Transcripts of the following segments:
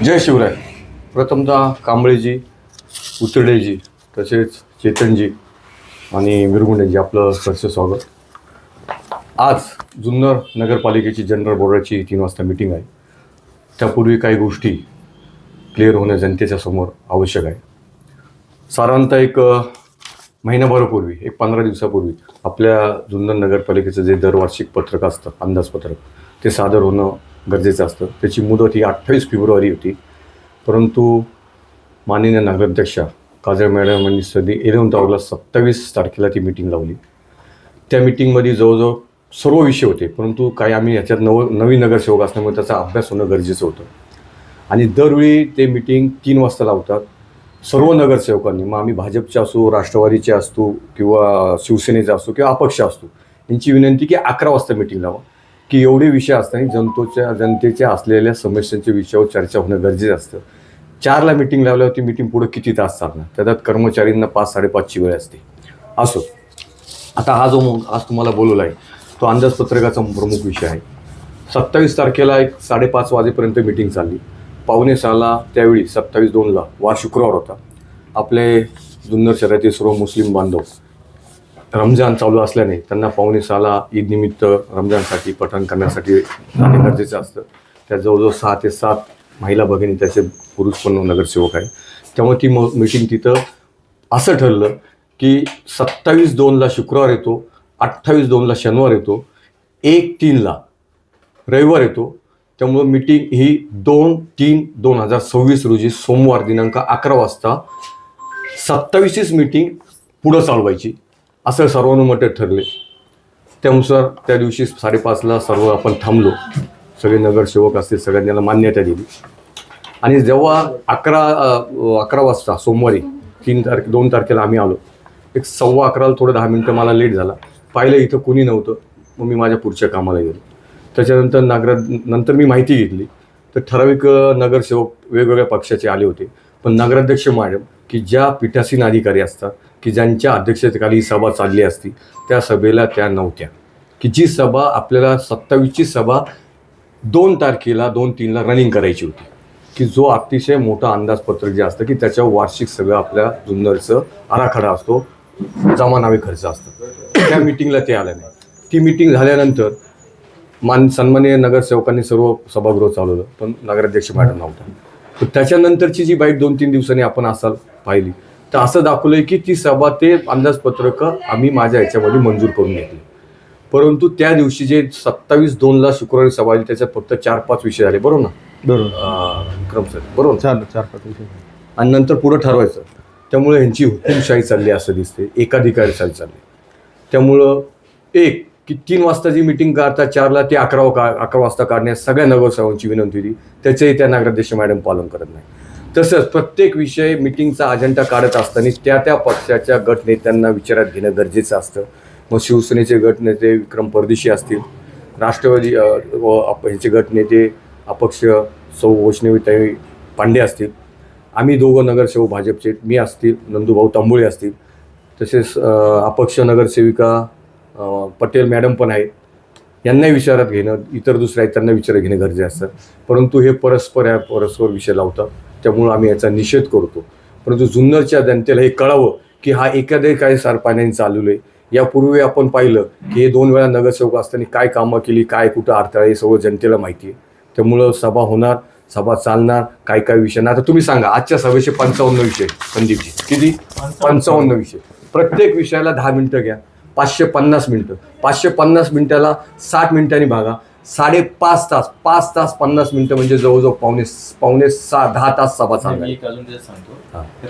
जय शिवराय. प्रथमतः कांबळेजी, उतरडेजी, तसेच चेतनजी आणि मिरगुंडेजी आपलं सहर्ष स्वागत. आज जुन्नर नगरपालिकेची जनरल बोर्डाची 3 वाजता मीटिंग आहे. त्यापूर्वी काही गोष्टी क्लिअर होणं जनतेच्या समोर आवश्यक आहे. साधारणतः एक महिनाभरापूर्वी, एक 15 दिवसापूर्वी आपल्या जुन्नर नगरपालिकेचं जे दरवार्षिक पत्रक असतं, अंदाजपत्रक, ते सादर होणं गरजेचं असतं. त्याची मुदत ही 28 फेब्रुवारी होती. परंतु माननीय नगराध्यक्षा काजळ मॅडम यांनी 11 ऑगस्ट 27 तारखेला ती मीटिंग लावली. त्या मीटिंगमध्ये जवळजवळ सर्व विषय होते, परंतु काही आम्ही ह्याच्यात नवीन नगरसेवक असल्यामुळे त्याचा अभ्यास होणं गरजेचं होतं. आणि दरवेळी ते मीटिंग 3 वाजता लावतात सर्व नगरसेवकांनी. मग आम्ही भाजपचे असो, राष्ट्रवादीचे असतो किंवा शिवसेनेचा असतो किंवा अपक्ष असतो, यांची विनंती की 11 वाजता मीटिंग लावा, की एवढे विषय असताना जनतेच्या असलेल्या समस्यांच्या विषयावर चर्चा होणं गरजेचं असतं. 4ला मीटिंग लावल्यावरती मीटिंग पुढे किती तास चालणार, त्याच्यात कर्मचाऱ्यांना 5-5:30ची वेळ असते. असो, आता हा जो आज तुम्हाला बोलवला आहे तो अंदाजपत्रकाचा प्रमुख विषय आहे. 27 तारखेला एक 5:30 वाजेपर्यंत मीटिंग चालली. 5:45ला त्यावेळी 27/2ला वार शुक्रवार होता. आपले जुन्नर शहरातील सर्व मुस्लिम बांधव रमजान चालू असल्याने त्यांना 5:45ला ईदनिमित्त रमजानसाठी पठण करण्यासाठी जाणे गरजेचं असतं. त्या जवळजवळ 6 ते 7 महिला भगिनी, त्याचे पुरुष पण नगरसेवक आहे. त्यामुळे ती मीटिंग तिथं असं ठरलं की 27/2ला शुक्रवार येतो, 28/2ला शनिवार येतो, 1/3ला रविवार येतो. त्यामुळं मीटिंग ही 2/3/2026 रोजी सोमवार दिनांक 11 वाजता 27च मीटिंग पुढं चालवायची असं सर्वानुमते ठरले. त्यानुसार त्या दिवशी 5:30ला सर्व आपण थांबलो. सगळे नगरसेवक असतील, सगळ्यांना मान्यता दिली. आणि जेव्हा 11 वाजता सोमवारी 2 तारखेला आम्ही आलो, एक 11:15ला थोडं 10 मिनटं मला लेट झाला. पाहिलं इथं कोणी नव्हतं, मग मी माझ्या पुढच्या कामाला गेलो. त्याच्यानंतर नंतर मी माहिती घेतली तर ठराविक नगरसेवक वेगवेगळ्या पक्षाचे आले होते, पण नगराध्यक्ष मॅडम की ज्या पीठासीन अधिकारी असतात, की ज्यांच्या अध्यक्षतेखाली ही सभा चालली असती, त्या सभेला त्या नव्हत्या. की जी सभा आपल्याला 27ची सभा 2 तारखेला 2/3ला रनिंग करायची होती, की जो अतिशय मोठा अंदाजपत्रक जे असतं की त्याच्यावर वार्षिक सगळं आपल्या जुन्नरचं आराखडा असतो, जमानावे खर्च असतं. त्या मीटिंगला ते आलं नाही. ती मीटिंग झाल्यानंतर सन्माननीय नगरसेवकांनी सर्व सभागृह चालवलं, पण नगराध्यक्ष मॅडम नव्हता. तर त्याच्यानंतरची जी बाईट 2-3 दिवसांनी आपण असाल पाहिली तर असं दाखवलंय की ती सभा, ते अंदाजपत्रक आम्ही माझ्या ह्याच्यामध्ये मंजूर करून घेतली. परंतु त्या दिवशी जे 27/2ला शुक्रवारी सभा आली, त्याच्यात फक्त 4-5 विषय झाले. बरोबर ना? बरोबर विक्रम सर, बरोबर. 4-5 विषय आणि नंतर पुढं ठरवायचं. त्यामुळे ह्यांची हुकुमशाही चालली असं दिसते, एकाधिकारशाही चालली. त्यामुळं एक की 3 वाजता जी मीटिंग काढतात, 4ला ते 11 वाजता काढण्यास सगळ्या नगरसेवकांची विनंती होती. त्याचंही त्या नगराध्यक्ष मॅडम पालन करत नाही. तसंच प्रत्येक विषय मीटिंगचा अजेंडा काढत असताना त्या पक्षाच्या गटनेत्यांना विचारात घेणं गरजेचं असतं. मग शिवसेनेचे गटनेते विक्रम परदेशी असतील, राष्ट्रवादी ह्याचे गटनेते अपक्ष सौ वैष्णवीताई पांडे असतील, आम्ही दोघं नगरसेवक भाजपचे, मी असतील, नंदूभाऊ तांबोळे असतील, तसेच अपक्ष नगरसेविका पटेल मॅडम पण आहेत. यांनाही विचारात घेणं, इतर दुसऱ्या आहेत त्यांना विचारात घेणं गरजेचं असतं. परंतु हे परस्पर विषय लावतात, त्यामुळं आम्ही याचा निषेध करतो. परंतु जुन्नरच्या जनतेला हे कळावं की हा एखादे काय सारपाण्याने चालवलं आहे. यापूर्वी आपण पाहिलं की हे 2 वेळा नगरसेवक असताना काय कामं केली, काय कुठं अडथळा, हे सगळं जनतेला माहिती आहे. त्यामुळं सभा होणार, सभा चालणार, काय विषय नाही. आता तुम्ही सांगा, आजच्या सभेचे 55 विषय, संदीपजी, किती? 55 विषय. प्रत्येक विषयाला 10 मिनटं घ्या, 550 मिनटं. 550 मिनटाला 60 मिनिटांनी भागा, 5.5 तास, 5 तास 50 मिनिटं, म्हणजे जवळजवळ पावणे 10 तास सभा चालणार. मी अजून ते सांगतो,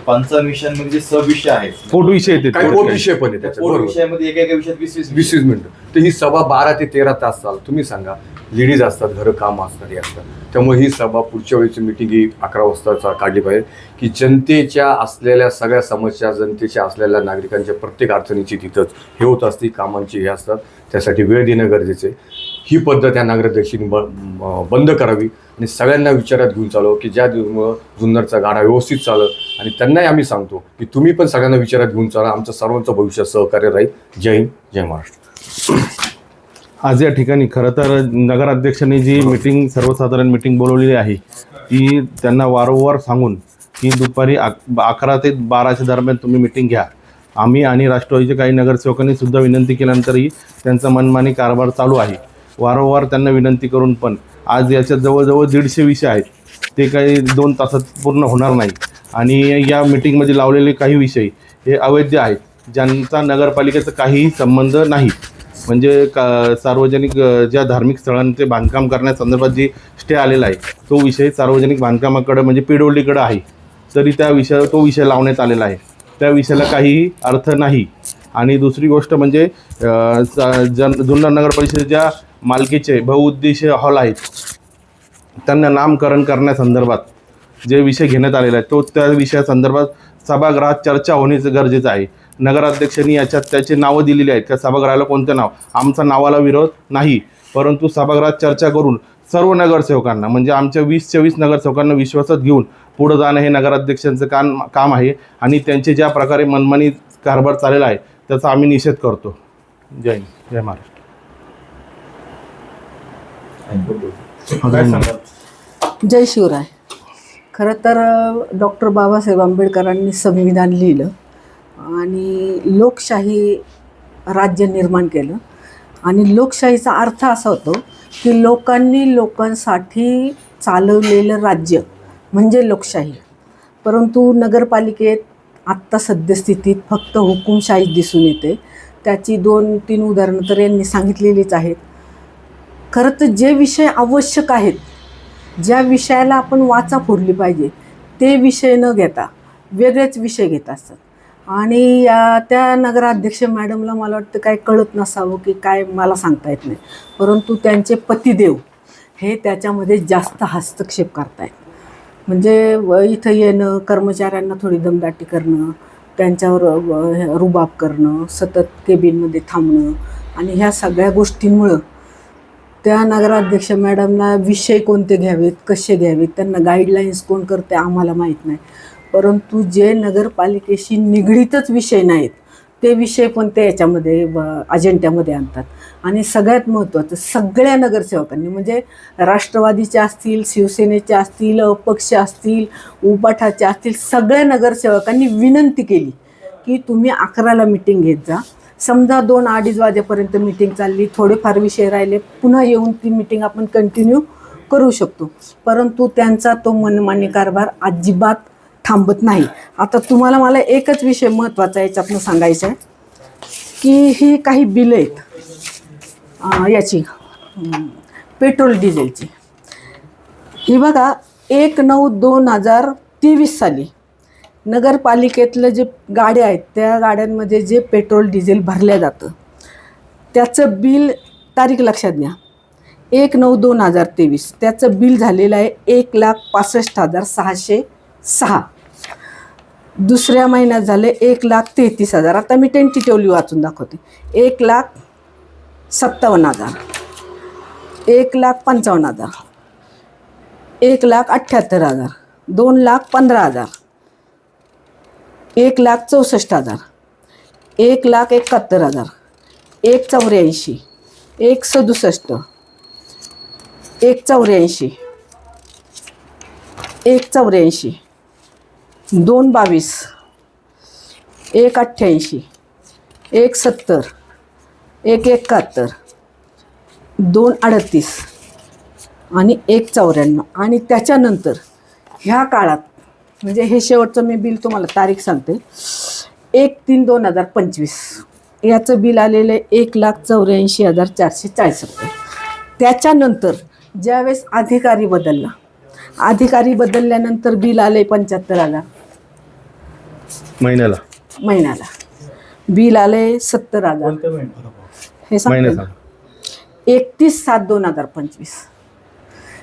55 विषयांमध्ये जे विषय आहेत, पोट विषय येते, काही पोट विषय पण आहे त्याच्यात. पोट विषयामध्ये एका विषयात 20 मिनिटं. तर ही सभा 12 ते 13 तास चाल. तुम्ही सांगा, लेडीज असतात, घरं काम असणारी असतात. त्यामुळे ही सभा पुढच्या वेळेची मीटिंग ही 11 वाजता काढली पाहिजे, की जनतेच्या असलेल्या सगळ्या समस्या, जनतेच्या असलेल्या नागरिकांच्या प्रत्येक अडचणीची तिथंच हे होत असते, कामांची हे असतात. त्यासाठी वेळ देणं गरजेचं आहे. ही पद्धत या नगराध्यक्षांनी बंद करावी आणि सगळ्यांना विचारात घेऊन चालव, की ज्या जुन्नरचा गाडा व्यवस्थित चालत. आणि त्यांनाही आम्ही सांगतो की तुम्ही पण सगळ्यांना विचारात घेऊन चाला, आमचं सर्वांचं भविष्यात सहकार्य राहील. जय हिंद, जय महाराष्ट्र. आज या ठिकाणी खरं तर नगराध्यक्षांनी जी मीटिंग, सर्वसाधारण मीटिंग बोलवलेली आहे, की त्यांना वारंवार सांगून की दुपारी 11 ते 12च्या दरम्यान तुम्ही मिटिंग घ्या. आम्ही आणि राष्ट्रवादीचे काही नगरसेवकांनी सुद्धा विनंती केल्यानंतरही त्यांचा मनमानी कारभार चालू आहे. वारंवार त्यांना विनंती करून पण आज याच्यात जवळजवळ 150 विषय आहेत, ते काही 2 तासात पूर्ण होणार नाही. आणि या मिटिंगमध्ये लावलेले काही विषय हे अवैध आहेत, ज्यांचा नगरपालिकेचा काहीही संबंध नाही. म्हणजे सार्वजनिक ज्या धार्मिक स्थळांचे बांधकाम करण्यासंदर्भात जी स्टे आलेला आहे तो विषय सार्वजनिक बांधकामाकडे म्हणजे पीडब्ल्यूडीकडे आहे, तरी तो विषय लावण्यात आलेला आहे. त्या विषयाला काहीही अर्थ नाही. आणि दुसरी गोष्ट म्हणजे जुन्नर नगर परिषदेच्या मालकीचे बहुउद्देशीय हॉल आहेत, त्यांना नामकरण करण्यासंदर्भात जे विषय घेण्यात आलेला आहे त्या विषयासंदर्भात सभागृहात चर्चा होण्याचं गरजेचं आहे. नगराध्यक्षांनी याच्यात त्याचे नावं दिलेली आहेत, त्या सभागृहाला कोणतं नाव, आमचा नावाला विरोध नाही, परंतु सभागृहात चर्चा करून सर्व नगरसेवकांना म्हणजे आमच्या 20 नगरसेवकांना विश्वासात घेऊन पुढं जाणं हे नगराध्यक्षांचं काम आहे. आणि त्यांचे ज्या प्रकारे मनमानी कारभार चाललेला आहे त्याचा आम्ही निषेध करतो. जय हिंद, जय महाराष्ट्र. काय सांगाल? जय शिवराय. खरं तर डॉक्टर बाबासाहेब आंबेडकरांनी संविधान लिहिलं आणि लोकशाही राज्य निर्माण केलं. आणि लोकशाहीचा अर्थ असा होतो की लोकांनी लोकांसाठी चालवलेलं राज्य म्हणजे लोकशाही. परंतु नगरपालिकेत आत्ता सद्यस्थितीत फक्त हुकुमशाही दिसून येते. त्याची 2-3 उदाहरणं तर यांनी सांगितलेलीच आहेत. खरं तर जे विषय आवश्यक आहेत, ज्या विषयाला आपण वाचा फोडली पाहिजे ते विषय न घेता वेगळेच विषय घेत असतात. आणि त्या नगराध्यक्ष मॅडमला मला वाटतं काय कळत नसावं की काय मला सांगता येत नाही, परंतु त्यांचे पतिदेव हे त्याच्यामध्ये जास्त हस्तक्षेप करतायत. म्हणजे इथं येणं, कर्मचाऱ्यांना थोडी दमदाटी करणं, त्यांच्यावर रुबाब करणं, सतत केबिनमध्ये थांबणं आणि ह्या सगळ्या गोष्टींमुळं त्या नगराध्यक्ष मॅडमना विषय कोणते घ्यावेत, कसे घ्यावेत, त्यांना गाईडलाईन्स कोण करते आम्हाला माहीत नाही. परंतु जे नगरपालिकेशी निगडीतच विषय नाहीत ते विषय पण ते याच्यामध्ये अजेंड्यामध्ये आणतात. आणि सगळ्यात महत्त्वाचं, सगळ्या नगरसेवकांनी म्हणजे राष्ट्रवादीचे असतील, शिवसेनेचे असतील, अपक्ष असतील, उबाठाचे असतील, सगळ्या नगरसेवकांनी विनंती केली की तुम्ही 11ला मिटिंग घेत जा. समजा 2-2:30 वाजेपर्यंत मिटिंग चालली, थोडेफार विषय राहिले, पुन्हा येऊन ती मिटिंग आपण कंटिन्यू करू शकतो. परंतु त्यांचा तो मनमानी कारभार अजिबात थांबत नाही. आता तुम्हाला मला एकच विषय महत्त्वाचा याच्यातनं सांगायचं आहे की ही काही बिलं आहेत याची पेट्रोल डिझेलची. ही बघा 1/9/2023 साली नगरपालिकेतलं जे गाड्या आहेत त्या गाड्यांमध्ये जे पेट्रोल डिझेल भरल्या जातं त्याचं बिल, तारीख लक्षात घ्या, 1/9/2023 त्याचं बिल झालेलं आहे 1,65,606. दुसऱ्या महिन्यात झाले 1,33,000. आता मी टेंटिटिव्हली वाचून दाखवते. 1,57,000, 1,55,000, 1,78,000, 2,15,000, 1,64,000, 1,71,000, 1,84,000, 1,67,000, 1,84,000, 1,84,000, 2,22,000, 1,88,000, 1,70,000, 1,71,000, 2,38,000 आणि 1,94,000. आणि त्याच्यानंतर ह्या काळात म्हणजे हे शेवटचं मी बिल तुम्हाला तारीख सांगते, 1/3/2025 याचं बिल आलेलं आहे 1,84,440 रुपये. त्याच्यानंतर ज्यावेळेस अधिकारी बदलल्यानंतर बिल आले 75,000 महिन्याला. बिल आले 70,000. हे सांगते 31/7/2025.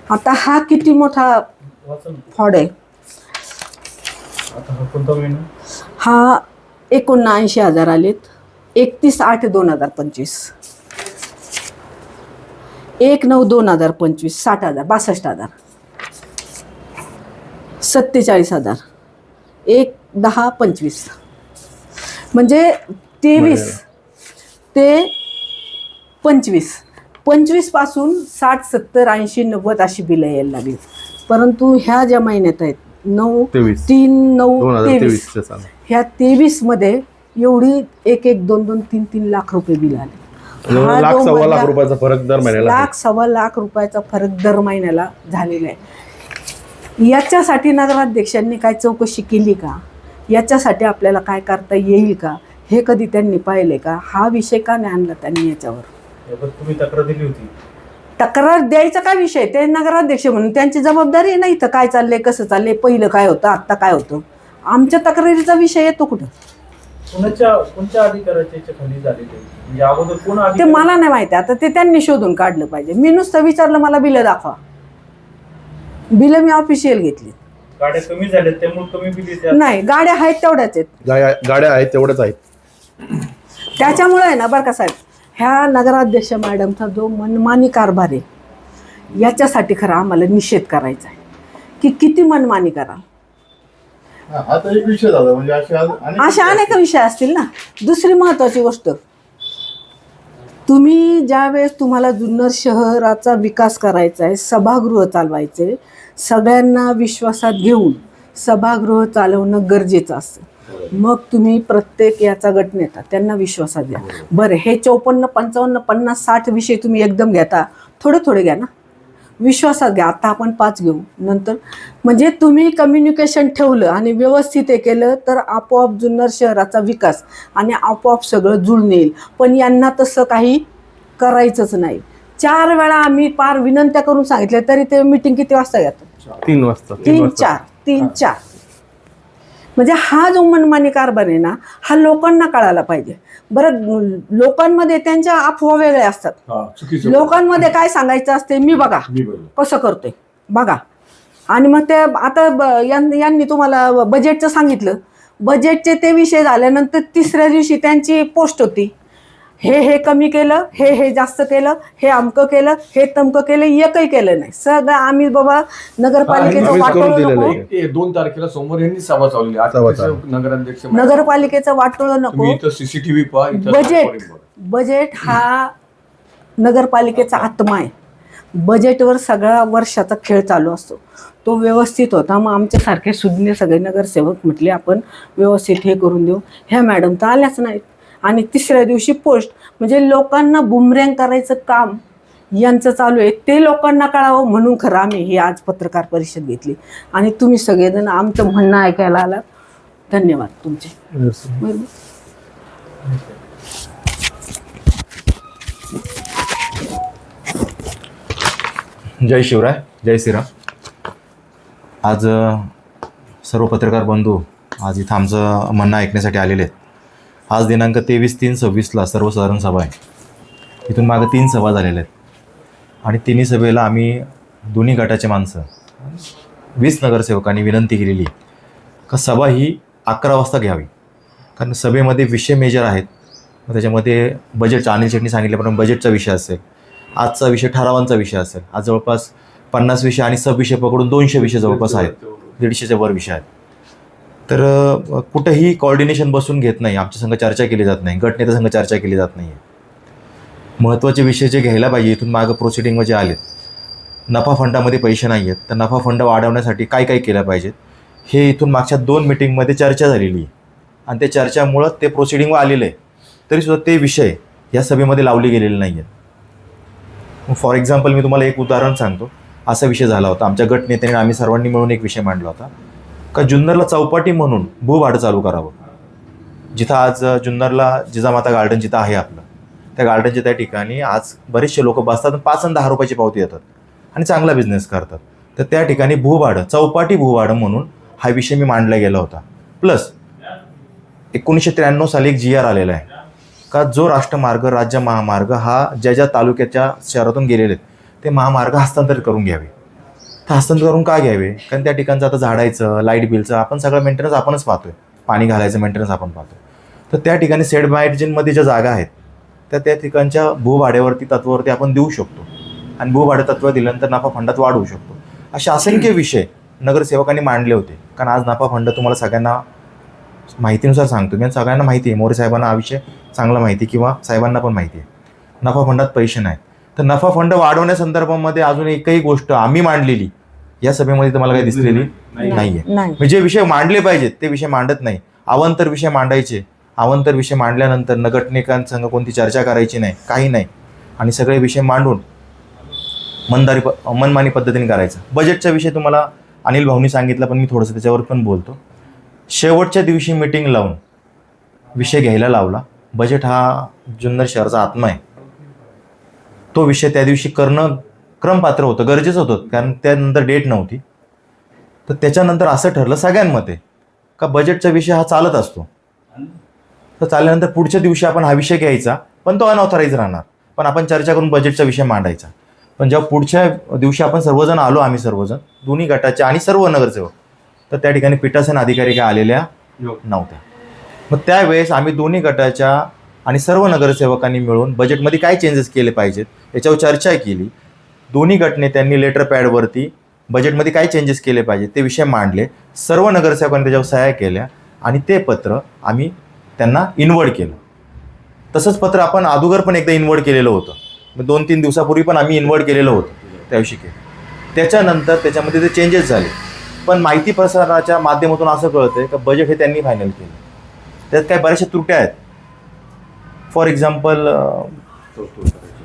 आता हा किती मोठा फ्रॉड आहे. हा 79,000 आलेत. 31/8/2025, 1/9/2025 60,000, 62,000, 47,000, 1/10/25 म्हणजे 23 ते 25 पासून 60, 70, 80, 90 अशी बिलं यायला लागली. परंतु ह्या ज्या महिन्यात आहेत 9 23. 3 9 23 2023 साल. ह्या 23 मध्ये एवढी 1 2 2 3 3 लाख रुपये बिल आले. हा लाख जो सव्वा लाख महिना- रुपयाचा फरक दर महिन्याला आहे. लाख सव्वा लाख रुपयाचा फरक दर महिन्याला झालेला आहे. याच्यासाठी नगराध्यक्षांनी काय चौकशी केली का? याच्यासाठी आपल्याला काय करता येईल का? हे कधी त्यांनी पाहिले का? हा विषय का नाही आणला त्यांनी याच्यावर? तुम्ही तक्रार दिली होती. तक्रार द्यायचा काय विषय? ते नगराध्यक्ष म्हणून त्यांची जबाबदारी आहे ना इथं काय चाललंय, कसं चाललंय, पहिलं काय होतं, आत्ता काय होतं. आमच्या तक्रारीचा विषय येतो कुठं? कोणत्या अधिकाराच्या खाली झाले ते? म्हणजे अगोदर कोण ते अधिकारी? मला नाही माहिती. आता ते त्यांनी शोधून काढलं पाहिजे. मी नुसतं विचारलं मला बिलं दाखवा. बिलं मी ऑफिशियल घेतली. गाड्या कमी झाल्यात त्यामुळे कमी बिल येते. नाही, गाड्या आहेत तेवढ्याच आहेत. गाड्या आहेत तेवढ्याच आहेत. त्याच्यामुळे आहे ना बरं का साहेब, ह्या नगराध्यक्ष मॅडमचा जो मनमानी कारभार आहे याच्यासाठी खरं आम्हाला निषेध करायचा आहे की किती मनमानी करा. हा तर एक विषय झाला म्हणजे अशा अनेक विषय असतील ना. दुसरी महत्वाची गोष्ट, तुम्ही ज्यावेळेस तुम्हाला जुन्नर शहराचा विकास करायचा आहे, सभागृह चालवायचे, सगळ्यांना विश्वासात घेऊन सभागृह चालवणं गरजेचं असतं. मग तुम्ही प्रत्येक याचा गटनेता त्यांना विश्वासात घ्या. बरं, हे 54 55 50 60 विषय तुम्ही एकदम घेता, थोडे थोडे घ्या ना, विश्वासात घ्या. आता आपण 5 घेऊ, नंतर म्हणजे तुम्ही कम्युनिकेशन ठेवलं आणि व्यवस्थित हे केलं तर आपोआप जुन्नर शहराचा विकास आणि आपोआप सगळं जुळून येईल. पण यांना तसं काही करायचंच नाही. 4 वेळा आम्ही पार विनंत्या करून सांगितल्या तरी ते मीटिंग किती वाजता घेतात? 3 वाजता. 3-4 म्हणजे हा जो मनमानी कारभार आहे ना, हा लोकांना कळायला पाहिजे. बरं, लोकांमध्ये त्यांच्या अफवा वेगळ्या असतात. चुकीचं लोकांमध्ये काय सांगायचं असते, मी बघा कसं करतोय बघा. आणि मग ते आता यांनी तुम्हाला बजेटचं सांगितलं, बजेटचे ते विषय झाल्यानंतर 3ऱ्या दिवशी त्यांची पोस्ट होती, हे कमी केलं, हे जास्त केलं, हे अमकं केलं, हे तमकं केलं, एकही केलं नाही. सगळं आम्ही बाबा नगरपालिकेचं आम्ही करून वाटोळं दिलेलं नको, आहे. 2 तारखेला सोमवार यांनी सभा चालवली. सभा चालवली. नगराध्यक्ष नगरपालिकेचं वाटोळं नको. तुम्ही इथं CCTV पहा, इथं बजेट हा नगरपालिकेचा आत्मा आहे. बजेटवर सगळा वर्षाचा खेळ चालू असतो. तो व्यवस्थित होता. मग आमच्यासारखे सुज्ञ सगळे नगरसेवक म्हटले आपण व्यवस्थित हे करून देऊ. ह्या मॅडम तर आल्याच नाहीत. आणि 3ऱ्या दिवशी पोस्ट, म्हणजे लोकांना बुमरँग करायचं काम यांचं चालू आहे. ते लोकांना कळावं म्हणून खरं आम्ही ही आज पत्रकार परिषद घेतली. आणि तुम्ही सगळेजण आमचं म्हणणं ऐकायला आलात. धन्यवाद तुमचे. बरोबर. जय शिवराय, जय श्रीराम. आज सर्व पत्रकार बंधू आज इथं आमचं म्हणणं ऐकण्यासाठी आलेले आहेत. आज दिनांक 23/3/26ला सर्वसाधारण सभा आहे. इथून मागं 3 सभा झालेल्या आहेत आणि तिन्ही सभेला आम्ही दोन्ही गटाचे माणसं 20 नगरसेवकांनी विनंती केलेली आहे का सभा ही 11 वाजता घ्यावी. कारण सभेमध्ये विषय मेजर आहेत. मग त्याच्यामध्ये बजेटचा, अनिल शेट्टी सांगितल्याप्रमाणे बजेटचा विषय असेल, आजचा विषय ठरावांचा विषय असेल. आज जवळपास 50 विषय आणि सब विषय पकडून 200 विषय जवळपास आहेत. 150च्या वर विषय आहेत. तर कुठंही कॉर्डिनेशन बसून घेत नाही. आमच्या संघ चर्चा केली जात नाही, गटनेता संघ चर्चा केली जात नाही. महत्त्वाचे विषय जे घ्यायला पाहिजे इथून मागं प्रोसिडिंगमध्ये आलेत. नफा फंडामध्ये पैसे नाही आहेत, तर नफा फंड वाढवण्यासाठी काय काय केलं पाहिजेत हे इथून मागच्या 2 मिटिंगमध्ये चर्चा झालेली आहे. आणि त्या चर्चामुळं ते प्रोसिडिंगवर आलेलं आहे. तरीसुद्धा ते विषय या सभेमध्ये लावले गेलेले नाही आहेत. फॉर एक्झाम्पल मी तुम्हाला एक उदाहरण सांगतो. असा विषय झाला होता, आमच्या गटनेत्याने आम्ही सर्वांनी मिळून एक विषय मांडला होता का जुन्नरला चौपाटी म्हणून भूभाडं चालू करावं. जिथं आज जुन्नरला जिजामाता गार्डन जिथं आहे आपलं, त्या गार्डनच्या त्या ठिकाणी आज बरेचसे लोक बसतात आणि 5 आणि 10 रुपयाची पावती देतात आणि चांगला बिझनेस करतात. तर त्या ठिकाणी भूभाडं, चौपाटी भूभाडं म्हणून हा विषय मी मांडला गेला होता. प्लस 1993 साली एक GR आलेला आहे का जो राष्ट्रमार्ग, राज्य महामार्ग हा ज्या तालुक्याच्या शहरातून गेलेले आहेत ते महामार्ग हस्तांतरित करून घ्यावे. तर हस्तांतर करून का घ्यावे? कारण त्या ठिकाणचं आता झाडायचं, लाईट बिलचं आपण सगळं मेंटेनन्स आपणच पाहतोय, पाणी घालायचं मेंटेनन्स आपण पाहतोय. तर त्या ठिकाणी सेट मार्जिनमध्ये ज्या जागा आहेत त्या ठिकाणच्या भूभाड्यावरती तत्वावरती आपण देऊ शकतो आणि भूभाडे तत्व दिल्यानंतर नफा फंडात वाढवू शकतो. असे असंख्य विषय नगरसेवकांनी मांडले होते. कारण आज नफा फंड तुम्हाला सगळ्यांना माहितीनुसार सांगतो मी, सगळ्यांना माहिती आहे, मोरे साहेबांना हा विषय चांगला माहिती किंवा साहेबांना पण माहिती आहे. नफा फंडात पैसे नाहीत. तर नफा फंड वाढवण्यासंदर्भामध्ये अजून एकही गोष्ट आम्ही मांडलेली या सभेमध्ये तुम्हाला काही दिसलेली नाहीये. नाही. म्हणजे जे विषय मांडले पाहिजेत ते विषय मांडत नाही. अवांतर विषय मांडायचे, अवांतर विषय मांडल्यानंतर नगटनेकांसंग कोणती चर्चा करायची नाही, काही नाही, आणि सगळे विषय मांडून मनमानी पद्धतीने करायचं. बजेटचा विषय तुम्हाला अनिल भाऊनी सांगितला, पण मी थोडंसं त्याच्यावर पण बोलतो. शेवटच्या दिवशी मीटिंग लावून विषय घ्यायला लावला. बजेट हा जुन्नर शहराचा आत्मा आहे. तो विषय त्या दिवशी करणं क्रमपात्र होतं, गरजेचं होतं, कारण त्यानंतर डेट नव्हती. तर त्याच्यानंतर असं ठरलं सगळ्यांमध्ये का बजेटचा विषय हा चालत असतो. तर चालल्यानंतर पुढच्या दिवशी आपण हा विषय घ्यायचा, पण तो अनऑथराईज राहणार, पण आपण चर्चा करून बजेटचा विषय मांडायचा. पण जेव्हा पुढच्या दिवशी आपण सर्वजण आलो, आम्ही सर्वजण दोन्ही गटाचे आणि सर्व नगरसेवक, तर त्या ठिकाणी पीठासन अधिकारी काय आलेल्या नव्हत्या. मग त्यावेळेस आम्ही दोन्ही गटाच्या आणि सर्व नगरसेवकांनी मिळून बजेटमध्ये काय चेंजेस केले पाहिजेत याच्यावर चर्चा केली. दोन्ही गटनेत्यांनी लेटर पॅडवरती बजेटमध्ये काय चेंजेस केले पाहिजेत ते विषय मांडले. सर्व नगरसेवकांनी त्याच्यावर सह्या केल्या आणि ते पत्र आम्ही त्यांना इन्वर्ट केलं. तसंच पत्र आपण अगोदर पण एकदा इन्वर्ट केलेलं होतं. मग 2-3 दिवसापूर्वी पण आम्ही इन्वर्ट केलेलं होतं त्याविषयी केलं. त्याच्यानंतर त्याच्यामध्ये ते चेंजेस झाले. पण माहिती प्रसाराच्या माध्यमातून असं कळतंय का बजेट हे त्यांनी फायनल केलं. त्यात काही बऱ्याचशा त्रुट्या आहेत. फॉर एक्झाम्पल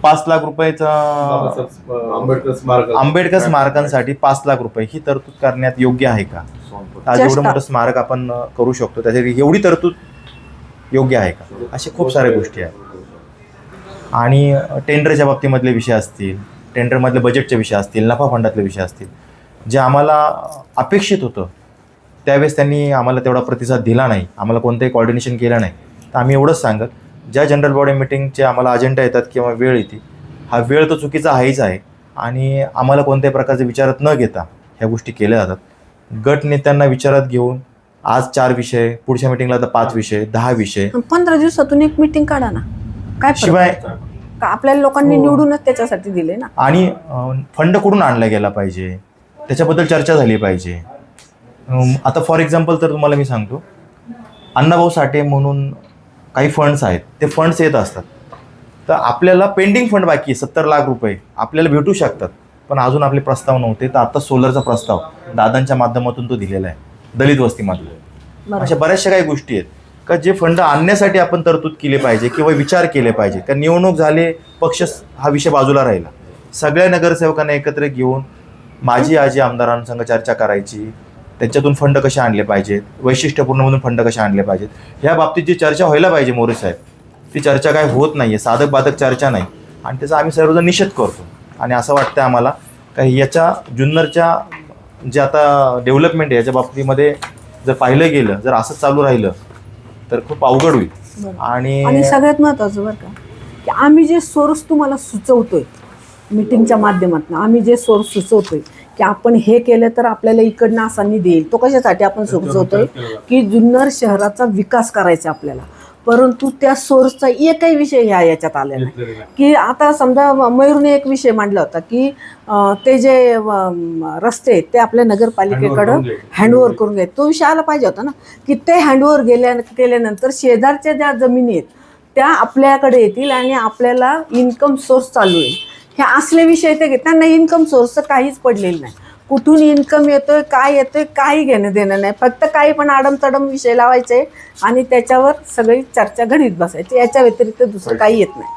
5 लाख रुपयाचा आंबेडकर स्मारकांसाठी 5 लाख रुपये ही तरतूद करण्यात योग्य आहे का? आज एवढं मोठं स्मारक आपण करू शकतो, त्यासाठी एवढी तरतूद योग्य आहे का? अशा खूप साऱ्या गोष्टी आहेत. आणि टेंडरच्या बाबतीमधले विषय असतील, टेंडरमधले बजेटचे विषय असतील, नफा फंडातले विषय असतील, जे आम्हाला अपेक्षित होतं त्यावेळेस त्यांनी आम्हाला तेवढा प्रतिसाद दिला नाही, आम्हाला कोणतंही कॉर्डिनेशन केलं नाही. तर आम्ही एवढंच सांगत, ज्या जनरल बॉडी मिटिंगचे आम्हाला अजेंडा येतात किंवा वेळ येते, हा वेळ तो चुकीचा आहेच आहे आणि आम्हाला कोणत्याही प्रकारचे विचारात न घेता ह्या गोष्टी केल्या जातात. गट नेत्यांना विचारात घेऊन आज 4 विषय, पुढच्या मिटिंगला तर 5 विषय, 10 विषय. 15 दिवसातून एक मीटिंग काढा ना, काय फरक शिवाय पडतो? का आपल्याला लोकांनी निवडूनच त्याच्यासाठी दिले ना. आणि फंड कुठून आणला गेला पाहिजे त्याच्याबद्दल चर्चा झाली पाहिजे. आता फॉर एक्झाम्पल तर तुम्हाला मी सांगतो, अण्णाभाऊ साठे म्हणून काही फंड्स आहेत, ते फंड्स येत असतात. तर आपल्याला पेंडिंग फंड बाकी 70 लाख रुपये आपल्याला भेटू शकतात, पण अजून आपले प्रस्ताव नव्हते. तर आता सोलरचा प्रस्ताव दादांच्या माध्यमातून तो दिलेला आहे दलित वस्तीमधला. अशा बऱ्याचशा काही गोष्टी आहेत का जे फंड आणण्यासाठी आपण तरतूद केली पाहिजे किंवा विचार केले पाहिजे. कारण निवडणूक झाले, पक्ष हा विषय बाजूला राहिला. सगळ्या नगरसेवकांना एकत्र घेऊन माजी आजी आमदारांसंग चर्चा करायची, त्याच्यातून फंड कसे आणले पाहिजेत, वैशिष्ट्यपूर्णमधून फंड कसे आणले पाहिजेत, ह्या बाबतीत जी चर्चा व्हायला पाहिजे मोरे साहेब, ती चर्चा काय होत नाही आहे, साधक बाधक चर्चा नाही. आणि त्याचा आम्ही सर्वजण निषेध करतो. आणि असं वाटतं आम्हाला का याच्या जुन्नरच्या जे आता डेव्हलपमेंट आहे याच्या बाबतीमध्ये जर पाहिलं गेलं, जर असं चालू राहिलं तर खूप अवघड होईल. आणि सगळ्यात महत्त्वाचं बरं का, की आम्ही जे सोर्स तुम्हाला सुचवतोय मीटिंगच्या माध्यमातून, आम्ही जे सोर्स सुचवतोय की आपण हे केलं तर आपल्याला इकडनं असा निधी येईल, तो कशासाठी आपण सुचवतोय की जुन्नर शहराचा विकास करायचा आपल्याला. परंतु त्या सोर्सचा एकही विषय याच्यात आलेला नाही. की आता समजा मयूरने एक विषय मांडला होता की ते जे रस्ते ते आपल्या नगरपालिकेकडं हँडओव्हर करून घ्यायचे, तो विषय आला पाहिजे होता ना. की ते हँडओव्हर केल्यानंतर शेजारच्या ज्या जमिनी आहेत त्या आपल्याकडे येतील आणि आपल्याला इन्कम सोर्स चालू होईल. हे असले विषय ते त्यांना इन्कम सोर्सचं काहीच पडलेलं नाही. कुठून इन्कम येतोय, काय येतोय, काही घेणं देणं नाही. फक्त काही पण आडमतडम विषय लावायचे आणि त्याच्यावर सगळी चर्चा घडीत बसायची. याच्या व्यतिरिक्त दुसरं काही येत नाही.